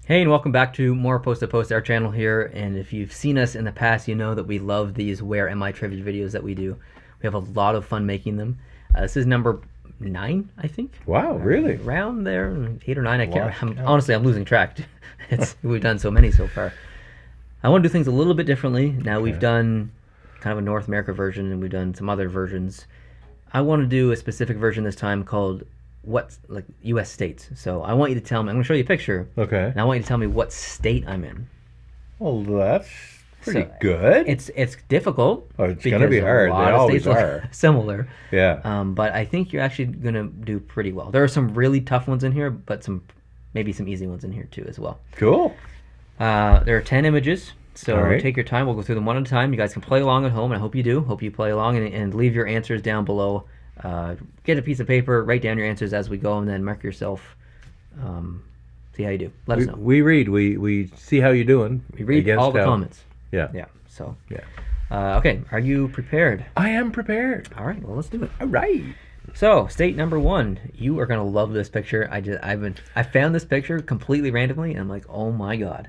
Hey, and welcome back to more Post to Post, our channel here. And if you've seen us in the past, you know that we love these Where Am I trivia videos that we do. We have a lot of fun making them. This is number 9, I think. Wow, really? Around there, 8 or 9. I can't. Lost count. Honestly, I'm losing track. We've done so many so far. I want to do things a little bit differently. Now we've done kind of a North America version, and we've done some other versions. I want to do a specific version this time called U.S. states. So I want you to tell me. I'm going to show you a picture. Okay. And I want you to tell me what state I'm in. Well, that's pretty So, good. It's difficult. Oh, it's going to be because hard. A lot They of always states are. look similar. Yeah. But I think you're actually going to do pretty well. There are some really tough ones in here, but maybe some easy ones in here too as well. Cool. There are 10 images. So All right. take your time. We'll go through them one at a time. You guys can play along at home, and I hope you do. Hope you play along and leave your answers down below. Get a piece of paper, write down your answers as we go, and then mark yourself. See how you do. Let us know. We read. We see how you're doing. We read against all the how- comments. Yeah. Yeah. So. Yeah. Okay. Are you prepared? I am prepared. All right. Well, let's do it. All right. So, state number 1. You are gonna love this picture. I found this picture completely randomly, and I'm like, oh my god,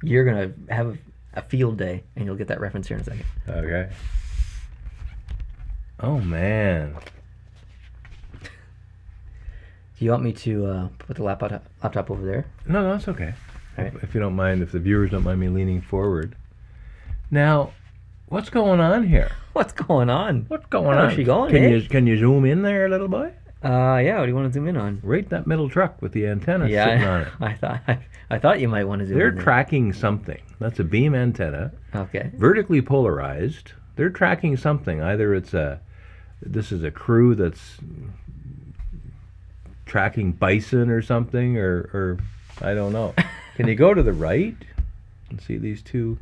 you're gonna have a field day, and you'll get that reference here in a second. Okay. Oh man. Do you want me to put the laptop over there? No, that's okay. All right. If you don't mind, if the viewers don't mind me leaning forward. Now, what's going on here? What's going on? What's going How's on? she going, Can eh? you zoom in there, little boy? Yeah. What do you want to zoom in on? Right, that middle truck with the antenna sitting on it. I thought you might want to zoom They're in there. tracking something. That's a beam antenna, Okay. vertically polarized. They're tracking something. Either this is a crew that's tracking bison or something, or I don't know. Can you go to the right and see these two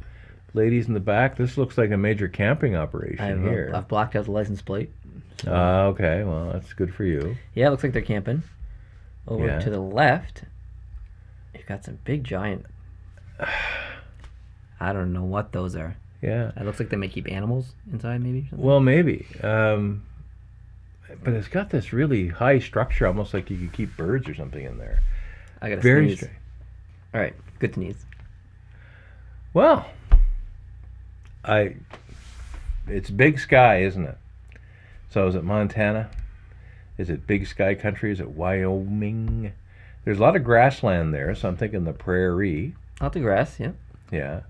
ladies in the back? This looks like a major camping operation here. I've blocked out the license plate. So. Okay, well, that's good for you. Yeah, it looks like they're camping. Over Yeah. to the left, you've got some big giant. I don't know what those are. Yeah. It looks like they may keep animals inside, maybe. Or something. Well, maybe. But it's got this really high structure, almost like you could keep birds or something in there. I gotta Very sneeze. strange. All right, good to sneeze. Well, it's big sky, isn't it? So is it Montana? Is it big sky country? Is it Wyoming? There's a lot of grassland there, so I'm thinking the prairie. Out the grass, yeah. Yeah.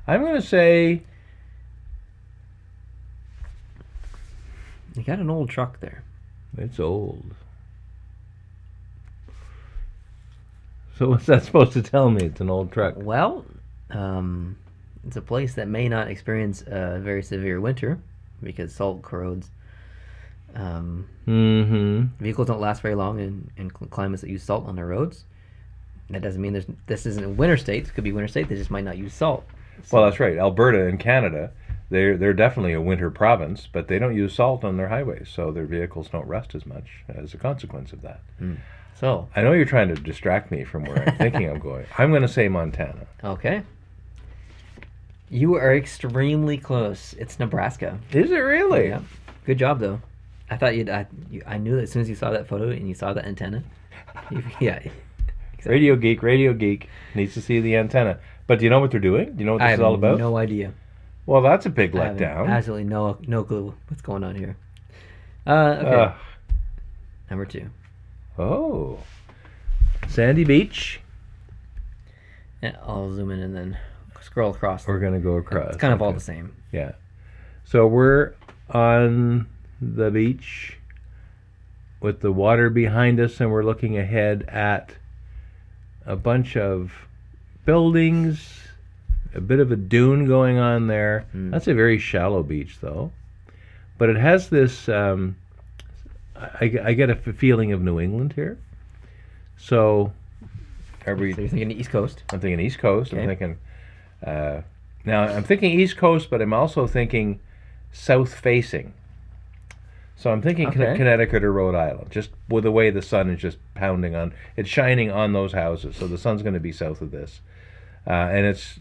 I'm going to say You got an old truck there. it's old. So what's that supposed to tell me? It's an old truck. Well, it's a place that may not experience a very severe winter because salt corrodes. Vehicles don't last very long in climates that use salt on their roads. That doesn't mean this isn't a winter state. It could be winter state. They just might not use salt. Well, that's right. Alberta and Canada, they're definitely a winter province, but they don't use salt on their highways, so their vehicles don't rust as much as a consequence of that. So, I know you're trying to distract me from where I'm thinking I'm going. I'm going to say Montana. okay. You are extremely close. It's Nebraska. Is it really? Yeah. Good job, though. I thought I knew that as soon as you saw that photo and you saw that antenna. Yeah. Exactly. Radio Geek needs to see the antenna. But do you know what they're doing? Do you know what this is all about? I have no idea. Well, that's a big I have letdown. absolutely no clue what's going on here. Okay. Number 2. Oh. Sandy Beach. Yeah, I'll zoom in and then scroll across. We're going to go across. It's kind of all Okay. the same. Yeah. So we're on the beach with the water behind us, and we're looking ahead at a bunch of buildings, a bit of a dune going on there. That's a very shallow beach, though. But it has this, I get a feeling of New England here. So, So you're thinking the East Coast. I'm thinking East Coast. Okay. I'm thinking, now I'm thinking East Coast, but I'm also thinking south facing. So I'm thinking Okay. Connecticut or Rhode Island, just with the way the sun is just pounding on, it's shining on those houses. So the sun's going to be south of this. And it's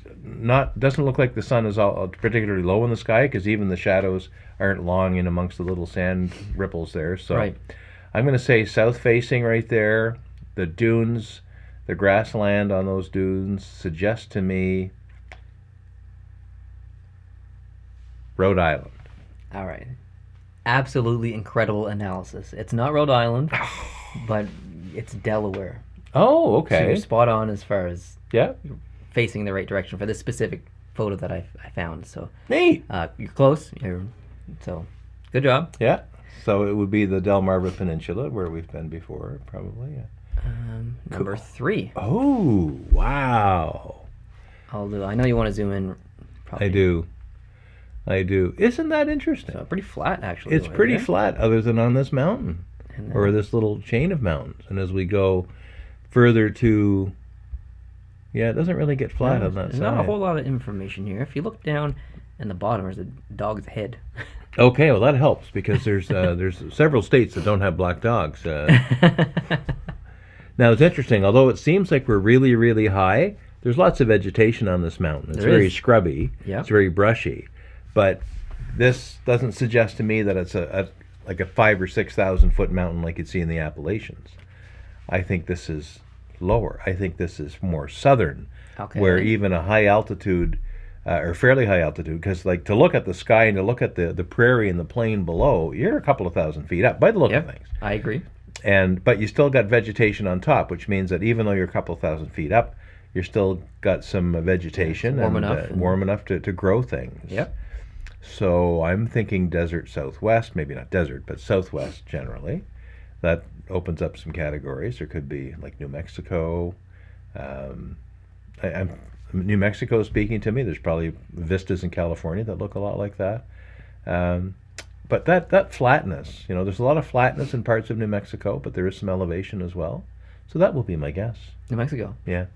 doesn't look like the sun is all particularly low in the sky, because even the shadows aren't long in amongst the little sand ripples there. So Right. I'm going to say south facing right there, the dunes, the grassland on those dunes suggests to me Rhode Island. All right. Absolutely incredible analysis. It's not Rhode Island, but it's Delaware. Oh, So you're okay. spot on as far as Yeah. facing the right direction for this specific photo that I found. So Neat. you're close. So good job. Yeah. So it would be the Delmarva Peninsula where we've been before, probably. Yeah. Number 3. Oh, wow. Although I know you want to zoom in. Probably. I do. Isn't that interesting? So pretty flat, actually. It's over pretty there. flat other than on this mountain And then- or this little chain of mountains. And as we go further to... Yeah, it doesn't really get flat on that There's side. not a whole lot of information here. If you look down in the bottom, there's a dog's head. Okay, well, that helps because there's several states that don't have black dogs. Now, it's interesting. Although it seems like we're really, really high, there's lots of vegetation on this mountain. It's There very is. scrubby. Yeah. It's very brushy. But this doesn't suggest to me that it's like a 5,000 or 6,000 foot mountain like you'd see in the Appalachians. I think this is lower. I think this is more southern, Okay. where even a high altitude or fairly high altitude, because like to look at the sky and to look at the prairie and the plain below, you're a couple of thousand feet up by the look of Yep, things. I agree. But you still got vegetation on top, which means that even though you're a couple of thousand feet up, you're still got some vegetation warm and enough warm enough to grow things. Yep. So I'm thinking desert southwest, maybe not desert, but southwest generally. That opens up some categories. There could be like New Mexico. New Mexico is speaking to me. There's probably vistas in California that look a lot like that. But that flatness, there's a lot of flatness in parts of New Mexico, but there is some elevation as well. So that will be my guess. New Mexico. Yeah.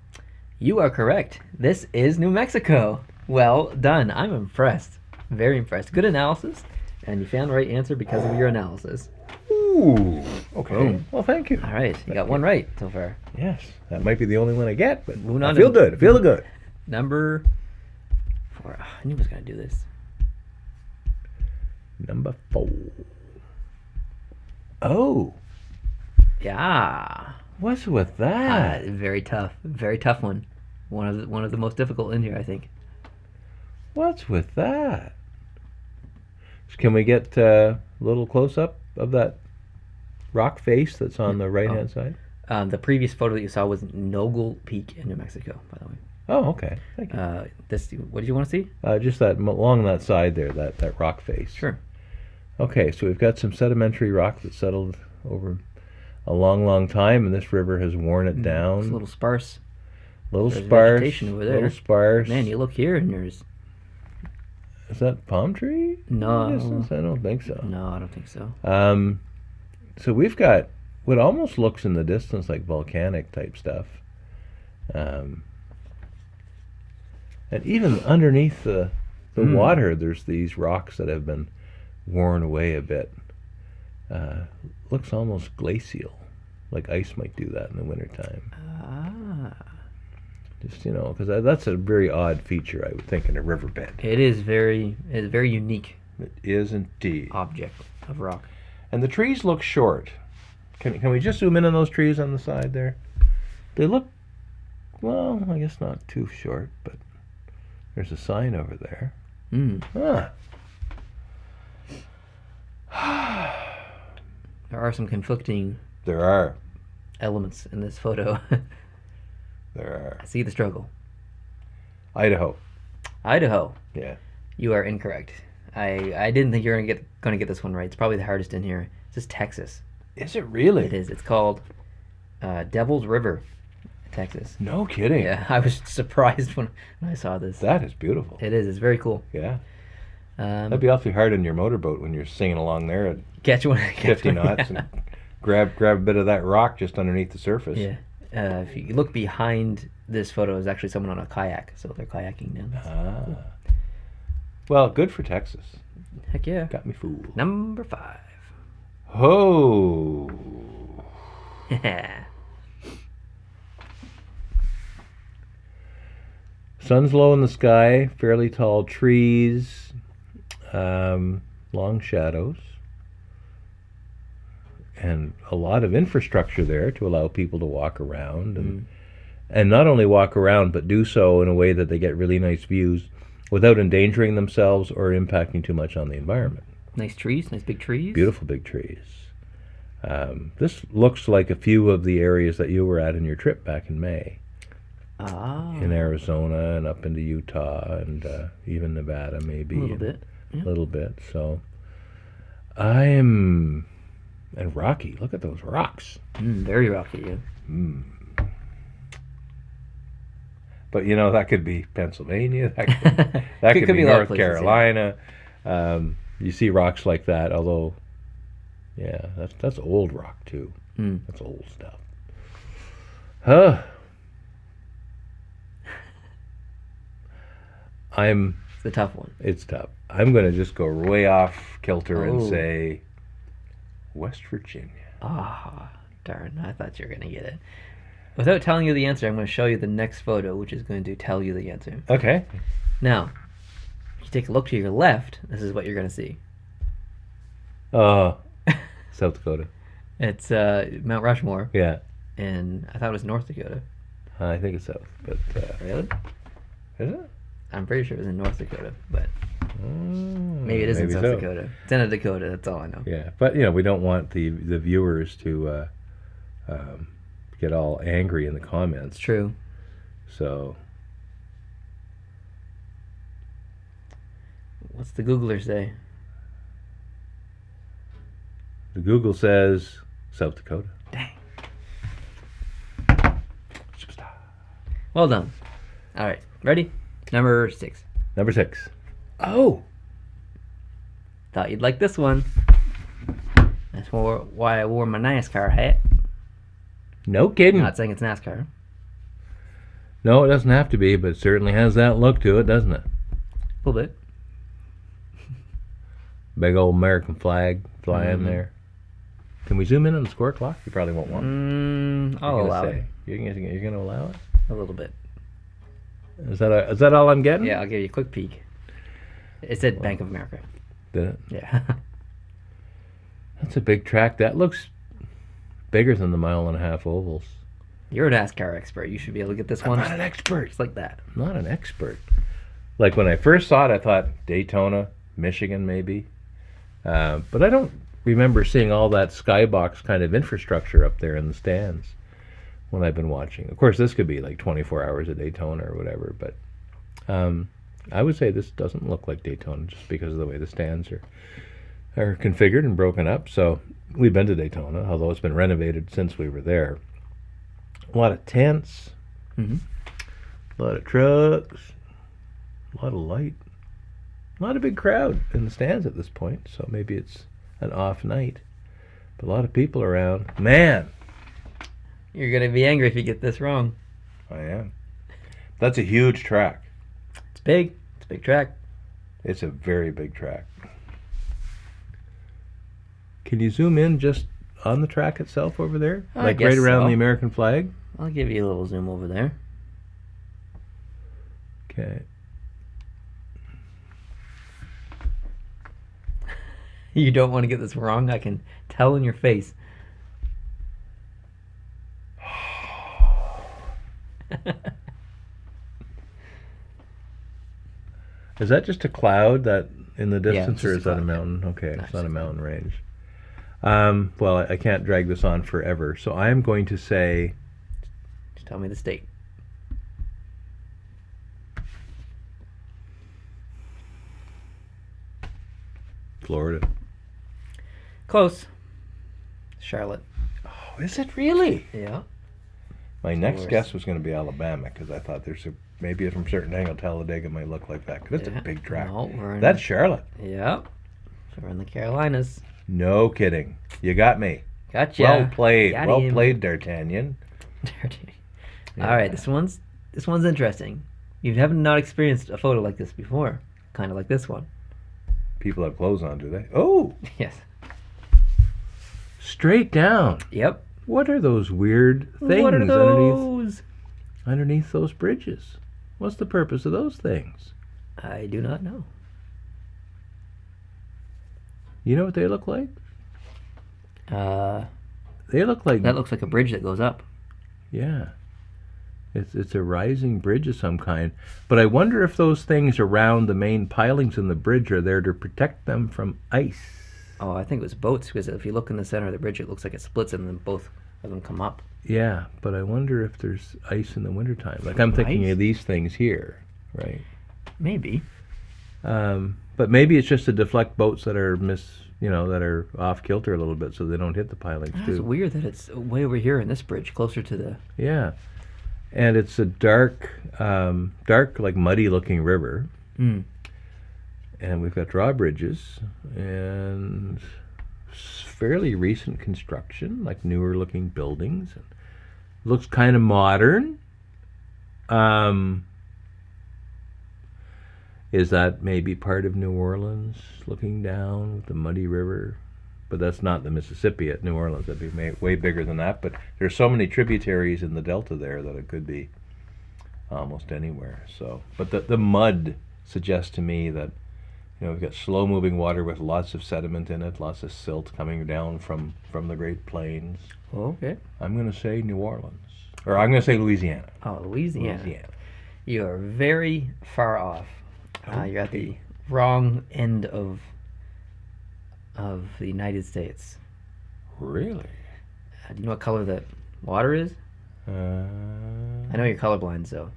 You are correct. This is New Mexico. Well done. I'm impressed. Very impressed. Good analysis. And you found the right answer because of your analysis. Ooh. Okay. Boom. Well, thank you. All right. You got one right so far. Yes. That might be the only one I get, but Moving I on feel to- good. I feel good. Number 4. I knew I was going to do this. Number 4. Oh. Yeah. What's with that? Very tough. Very tough one. One of the most difficult in here, I think. What's with that? Can we get a little close-up of that rock face that's on the right-hand side? The previous photo that you saw was Nogle Peak in New Mexico, by the way. Oh, okay. Thank you. What did you want to see? Just that along that side there, that rock face. Sure. Okay, so we've got some sedimentary rock that settled over a long, long time, and this river has worn it down. It's a little sparse. Little there's sparse. vegetation over there. Little sparse. Man, you look here and there's... Is that palm tree? No. in the distance? I don't think so. No, I don't think so. So we've got what almost looks in the distance like volcanic type stuff. And even underneath the water, there's these rocks that have been worn away a bit. Looks almost glacial, like ice might do that in the wintertime. Just, because that's a very odd feature, I would think, in a riverbed. It is very unique It is indeed. object of rock. And the trees look short. Can we just zoom in on those trees on the side there? They look, well, I guess not too short, but there's a sign over there. There are some conflicting There are. elements in this photo. There are. I see the struggle. Idaho. Idaho. Yeah. You are incorrect. I didn't think you were going to get this one right. It's probably the hardest in here. It's just Texas. Is it really? It is. It's called Devil's River, Texas. No kidding. Yeah, I was surprised when I saw this. That is beautiful. It is. It's very cool. Yeah. That'd be awfully hard on your motorboat when you're singing along there at Catch one. 50 knots and grab a bit of that rock just underneath the surface. Yeah. If you look behind this photo, is actually someone on a kayak, so they're kayaking down this. Ah. Well, good for Texas. Heck yeah. Got me fooled. Number 5. Oh. Sun's low in the sky, fairly tall trees, long shadows, and a lot of infrastructure there to allow people to walk around. And and not only walk around, but do so in a way that they get really nice views without endangering themselves or impacting too much on the environment. Nice trees, nice big trees. Beautiful big trees. This looks like a few of the areas that you were at in your trip back in May. In Arizona and up into Utah and even Nevada, maybe. A little bit. A little bit. So and rocky. Look at those rocks. Very rocky, yeah. But that could be Pennsylvania. That could be North Carolina. Yeah. You see rocks like that, although, yeah, that's old rock too. That's old stuff. It's a tough one. It's tough. I'm going to just go way off kilter and say West Virginia. Darn. I thought you were going to get it. Without telling you the answer, I'm going to show you the next photo, which is going to tell you the answer. Okay. Now, if you take a look to your left, this is what you're going to see. South Dakota. It's Mount Rushmore. Yeah. And I thought it was North Dakota. I think it's south, but really? Is it? I'm pretty sure it was in North Dakota, but maybe it is in South Dakota. It's in a Dakota, that's all I know. Yeah, but we don't want the viewers to get all angry in the comments. It's true. So, what's the Googler say? The Google says South Dakota. Dang. Well done. All right, ready? Number 6. Number 6. Oh! Thought you'd like this one. That's why I wore my NASCAR hat. No kidding. Not saying it's NASCAR. No, it doesn't have to be, but it certainly has that look to it, doesn't it? A little bit. Big old American flag flying there. Can we zoom in on the score clock? You probably won't want to. I'll allow it. You're going to allow it? A little bit. Is that all I'm getting? Yeah, I'll give you a quick peek. It said Bank of America. Did it? Yeah. That's a big track. That looks bigger than the 1.5 mile ovals. You're a NASCAR expert. You should be able to get this one. I'm not an expert. Just like that. I'm not an expert. Like when I first saw it, I thought Daytona, Michigan, maybe. But I don't remember seeing all that skybox kind of infrastructure up there in the stands when I've been watching. Of course, this could be like 24 hours at Daytona or whatever, but I would say this doesn't look like Daytona just because of the way the stands are configured and broken up. So we've been to Daytona, although it's been renovated since we were there. A lot of tents, a lot of trucks, a lot of light, a lot of big crowd in the stands at this point, so maybe it's an off night. But a lot of people around. Man! You're going to be angry if you get this wrong. I am. That's a huge track. It's big. It's a big track. It's a very big track. Can you zoom in just on the track itself over there? I guess right around so. the American flag? I'll give you a little zoom over there. Okay. You don't want to get this wrong? I can tell in your face. Is that just a cloud that in the distance, or is that a mountain? Okay, it's not a mountain range. Well, I can't drag this on forever, so I am going to say... Just tell me the state. Florida. Close. Charlotte. Oh, is it really? Yeah. My next guess was going to be Alabama, because I thought maybe from a certain angle Talladega might look like that, because it's a big track. No, That's Charlotte. Yep. So we're in the Carolinas. No kidding. You got me. Gotcha. Well played. Got Well him. played, D'Artagnan. All right, this one's interesting. You haven't not experienced a photo like this before, kind of like this one. People have clothes on, do they? Oh! Yes. Straight down. Yep. What are those weird things What are those? underneath those bridges? What's the purpose of those things? I do not know. You know what they look like? That They look like... looks like a bridge that goes up. Yeah. It's a rising bridge of some kind. But I wonder if those things around the main pilings in the bridge are there to protect them from ice. Oh, I think it was boats, because if you look in the center of the bridge, it looks like it splits and then both of them come up. Yeah, but I wonder if there's ice in the wintertime. Like I'm thinking Ice? of these things here, right? Maybe. But maybe it's just to deflect boats that are that are off kilter a little bit, so they don't hit the pilings It's too. weird that it's way over here in this bridge, closer to the... Yeah, and it's a dark, like muddy-looking river, Mm. and we've got drawbridges and fairly recent construction, like newer-looking buildings. Looks kind of modern. Is that maybe part of New Orleans, looking down with the muddy river? But that's not the Mississippi at New Orleans. That'd be way bigger than that. But there's so many tributaries in the delta there that it could be almost anywhere. So, but the mud suggests to me that we've got slow-moving water with lots of sediment in it, lots of silt coming down from the Great Plains. Okay. I'm going to say New Orleans, or I'm going to say Louisiana. Oh, Louisiana. You are very far off. You're at the wrong end of the United States. Really? Do you know what color the water is? I know you're colorblind, so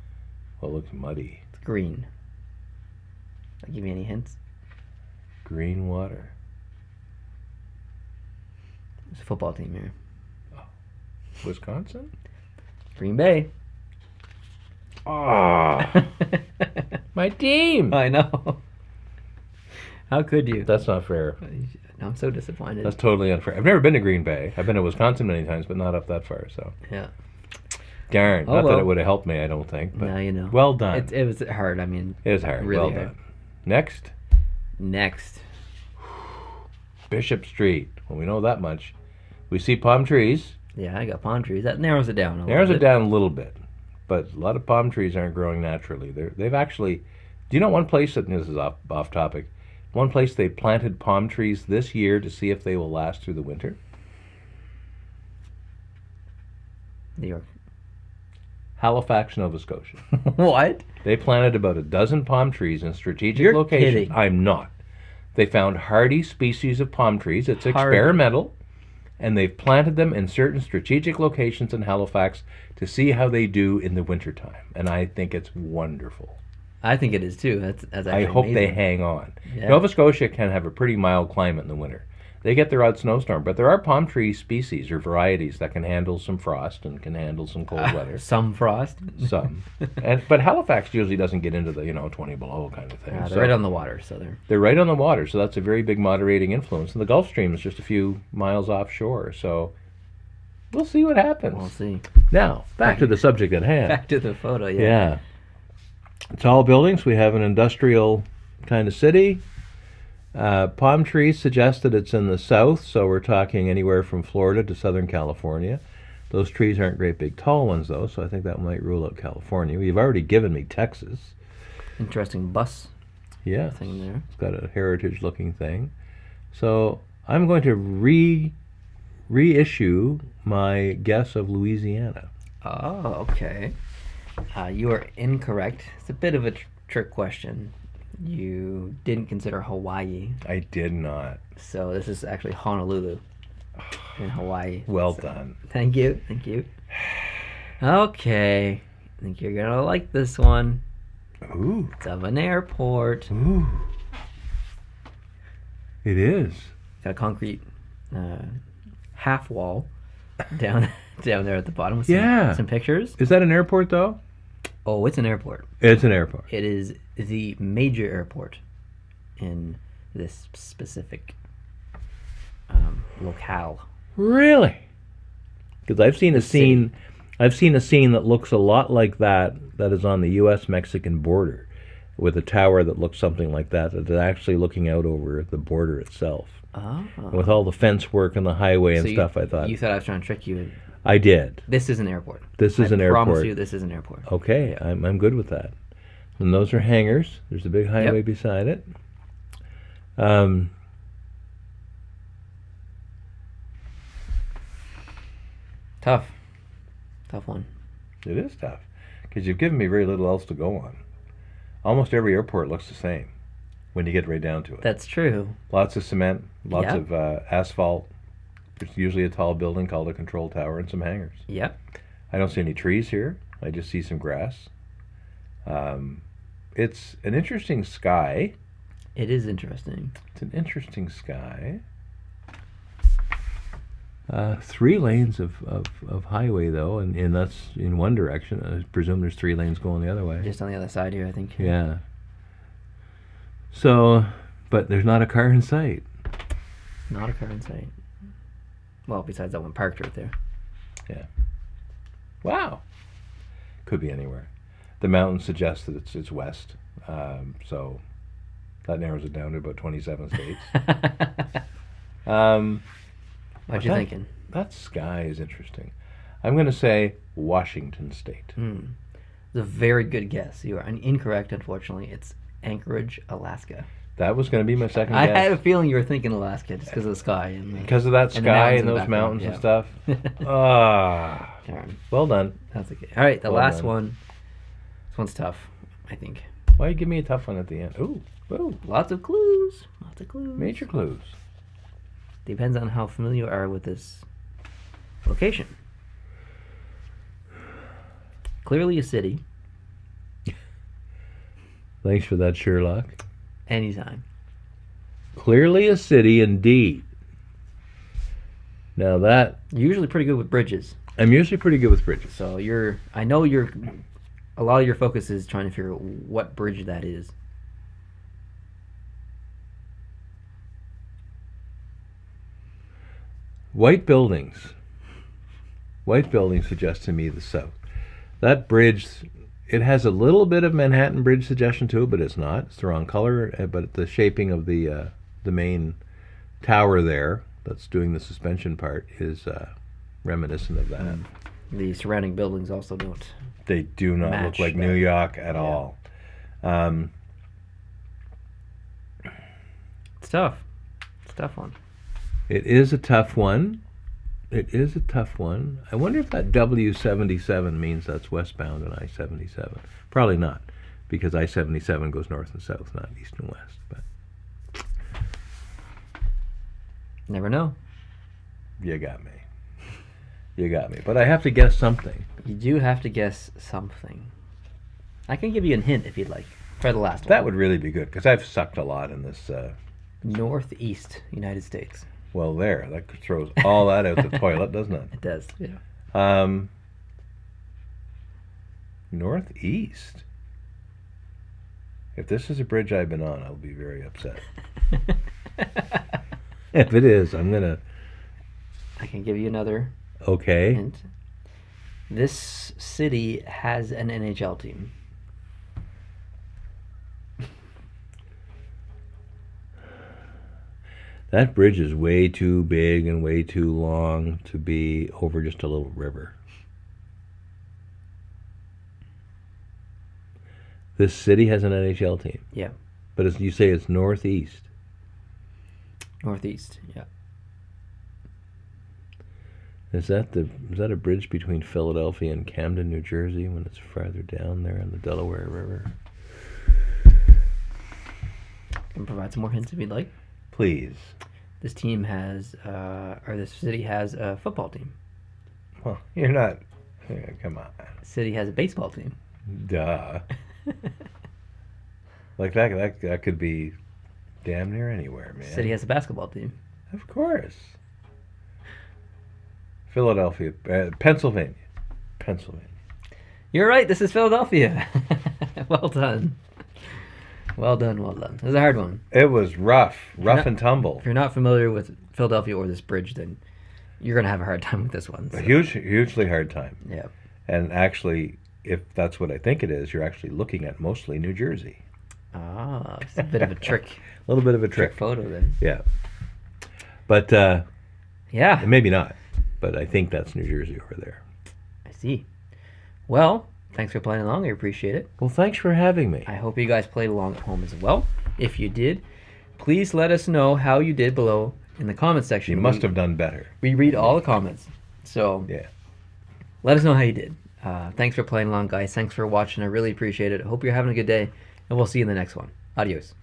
Well, it looks muddy. it's green. I'll give you any hints. Green water. There's a football team here. Wisconsin? Green Bay. Ah, my team. I know. How could you? That's not fair. I'm so disappointed. That's totally unfair. I've never been to Green Bay. I've been to Wisconsin many times, but not up that far. So Yeah. darn. Oh, Not that well. it would have helped me. I don't think. But Now you know. well done. It was hard. I mean, It was hard. really Well hard. done. Next, Next. Bishop Street. Well, we know that much. We see palm trees. Yeah, I got palm trees. That narrows it down a Narrows little it bit. down a little bit, but a lot of palm trees aren't growing naturally. They've actually. Do you know one place that this is off topic? One place they planted palm trees this year to see if they will last through the winter. New York. Halifax, Nova Scotia. What? They planted about a dozen palm trees in strategic You're locations. kidding. I'm not. They found hardy species of palm trees. It's Hardy. experimental, and they've planted them in certain strategic locations in Halifax to see how they do in the wintertime. And I think it's wonderful. I think it is too. That's actually I hope they amazing. hang on. Yeah. Nova Scotia can have a pretty mild climate in the winter. They get their odd snowstorm, but there are palm tree species or varieties that can handle some frost and can handle some cold weather. Some frost. Some, but Halifax usually doesn't get into the 20 below kind of thing. They're So right on the water, so they're right on the water, so that's a very big moderating influence. And the Gulf Stream is just a few miles offshore, so we'll see what happens. we'll see. Now back to the subject at hand. Back to the photo. Yeah. Yeah. Tall buildings. We have an industrial kind of city. Palm trees suggest that it's in the south, so we're talking anywhere from Florida to Southern California. Those trees aren't great big tall ones, though, so I think that might rule out California. You've already given me Texas. Interesting bus Yeah, thing there. it's got a heritage-looking thing. So I'm going to reissue my guess of Louisiana. Oh, okay. You are incorrect. It's a bit of a trick question. You didn't consider Hawaii, I did not. so this is actually Honolulu in Hawaii. Well So, done. Thank you. Thank you. Okay. I think you're going to like this one. Ooh. It's of an airport. Ooh. It is. Got a concrete half wall down there at the bottom with some pictures. Is that an airport, though? Oh, it's an airport. It's an airport. It is the major airport in this specific locale. Really? Because I've seen a city. scene that looks a lot like that is on the U.S.-Mexican border, with a tower that looks something like that is actually looking out over the border itself. Oh. And with all the fence work and the highway and So stuff, I thought You thought I was trying to trick you. I did. This is an airport. This is an I airport. promise you this is an airport. Okay, I'm good with that. And those are hangars. There's a big highway beside it. Tough one. It is tough. Because you've given me very little else to go on. Almost every airport looks the same when you get right down to it. That's true. Lots of cement, lots Yep. of asphalt. There's usually a tall building called a control tower and some hangars. Yep. I don't see any trees here. I just see some grass. It's an interesting sky. It is interesting. It's an interesting sky. 3 lanes of highway, though, and that's in one direction. I presume there's 3 lanes going the other way. Just on the other side here, I think. Yeah. So, but there's not a car in sight. Not a car in sight. Well, besides that one parked right there. Yeah. Wow. Could be anywhere. The mountains suggest that it's west. So that narrows it down to about 27 states. What you thinking? That sky is interesting. I'm going to say Washington State. It's a very good guess. You are incorrect, unfortunately. It's Anchorage, Alaska. That was going to be my second I guess. had a feeling you were thinking Alaska just because of the sky. And because of that sky and the those mountains and background, stuff. Ah. Darn. Well done. That's okay. All right, the Well last done. one. This one's tough, I think. Why you give me a tough one at the end? Ooh. Lots of clues. Lots of clues. Major clues. Depends on how familiar you are with this location. Clearly a city. Thanks for that, Sherlock. Anytime. Clearly a city indeed. Now that... You're usually pretty good with bridges. I'm usually pretty good with bridges. So I know a lot of your focus is trying to figure out what bridge that is. White buildings. White buildings suggest to me the south. That bridge, it has a little bit of Manhattan Bridge suggestion to it, but it's not. It's the wrong color. But the shaping of the main tower there, that's doing the suspension part, is reminiscent of that. The surrounding buildings also don't. They do not Match look like that. New York at all. It's tough. It's a tough one. It is a tough one. It is a tough one. I wonder if that W77 means that's westbound on I-77. Probably not, because I-77 goes north and south, not east and west. But Never know. you got me. You got me. But I have to guess something. You do have to guess something. I can give you a hint if you'd like. For the last one. That would really be good, because I've sucked a lot in this. Northeast United States. Well, there. That throws all that out the toilet, doesn't it? It does, yeah. Northeast. If this is a bridge I've been on, I'll be very upset. If it is, I'm going to... I can give you another Okay. hint. This city has an NHL team. That bridge is way too big and way too long to be over just a little river. This city has an NHL team. Yeah. But as you say, it's northeast. Northeast, yeah. Is that a bridge between Philadelphia and Camden, New Jersey, when it's farther down there on the Delaware River? I can provide some more hints if you'd like. Please. This team has, or this city has a football team. Well, you're not... come on. The city has a baseball team. Duh. Like that could be damn near anywhere, man. The city has a basketball team. Of course. Philadelphia, Pennsylvania. You're right, this is Philadelphia. Well done. Well done. It was a hard one. It was rough and tumble. If you're not familiar with Philadelphia or this bridge, then you're going to have a hard time with this one. A So. hugely hard time. Yeah. And actually, if that's what I think it is, you're actually looking at mostly New Jersey. Ah, it's a bit of a trick. A little bit of a trick. Photo then. Yeah. But Yeah. maybe not. But I think that's New Jersey over there. I see. Well, thanks for playing along. I appreciate it. Well, thanks for having me. I hope you guys played along at home as well. If you did, please let us know how you did below in the comment section. You must have done better. We read all the comments. So Yeah. let us know how you did. Thanks for playing along, guys. Thanks for watching. I really appreciate it. Hope you're having a good day, and we'll see you in the next one. Adios.